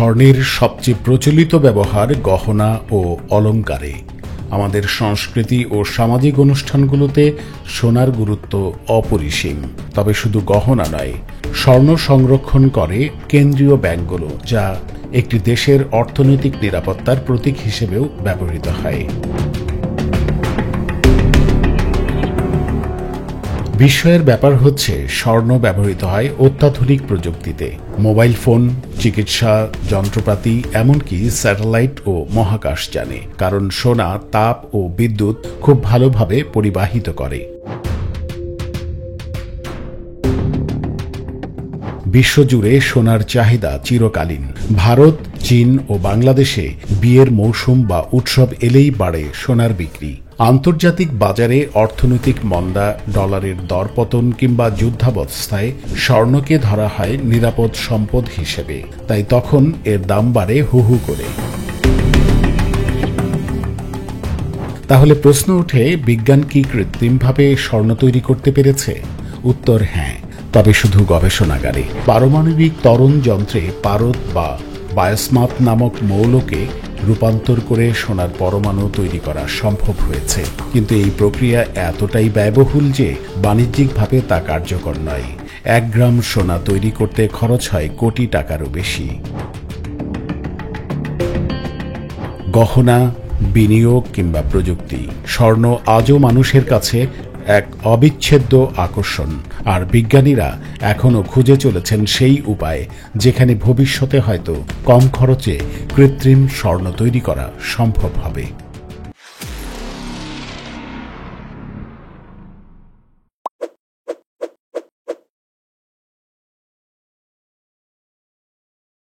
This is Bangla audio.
স্বর্ণের সবচেয়ে প্রচলিত ব্যবহার গহনা ও অলংকারে। আমাদের সংস্কৃতি ও সামাজিক অনুষ্ঠানগুলোতে সোনার গুরুত্ব অপরিসীম। তবে শুধু গহনা নয়, স্বর্ণ সংরক্ষণ করে কেন্দ্রীয় ব্যাংকগুলো, যা একটি দেশের অর্থনৈতিক নিরাপত্তার প্রতীক হিসেবেও ব্যবহৃত হয়। বিস্ময়ের ব্যাপার হচ্ছে, স্বর্ণ ব্যবহৃত হয় অত্যাধুনিক প্রযুক্তিতে। মোবাইল ফোন, চিকিৎসা যন্ত্রপাতি, এমনকি স্যাটেলাইট ও মহাকাশযানে, কারণ সোনা তাপ ও বিদ্যুৎ খুব ভালোভাবে পরিবাহিত করে। বিশ্বজুড়ে সোনার চাহিদা চিরকালীন। ভারত, চীন ও বাংলাদেশে বিয়ের মৌসুম বা উৎসব এলেই বাড়ে সোনার বিক্রি। আন্তর্জাতিক বাজারে অর্থনৈতিক মন্দা, ডলারের দরপতন কিংবা যুদ্ধাবস্থায় স্বর্ণকে ধরা হয় নিরাপদ সম্পদ হিসেবে, তাই তখন এর দাম বাড়ে হু হু করে। তাহলে প্রশ্ন ওঠে, বিজ্ঞান কি কৃত্রিমভাবে স্বর্ণ তৈরি করতে পেরেছে? উত্তর হ্যাঁ, তবে শুধু গবেষণাগারে। পারমাণবিক ত্বরণ যন্ত্রে পারদ বা বায়োস্মাথ নামক মৌলকে রূপান্তর করে সোনার পরমাণু তৈরি করা সম্ভব হয়েছে, কিন্তু এই প্রক্রিয়া এতটাই ব্যয়বহুল যে বাণিজ্যিকভাবে তা কার্যকর নয়। 1 গ্রাম সোনা তৈরি করতে খরচ হয় কোটি টাকারও বেশি। গহনা, বিনিয়োগ কিংবা প্রযুক্তি, স্বর্ণ আজও মানুষের কাছে এক অবিচ্ছেদ্য আকর্ষণ, আর বিজ্ঞানীরা এখনও খুঁজে চলেছেন সেই উপায় যেখানে ভবিষ্যতে হয়তো কম খরচে কৃত্রিম স্বর্ণ তৈরি করা সম্ভব হবে।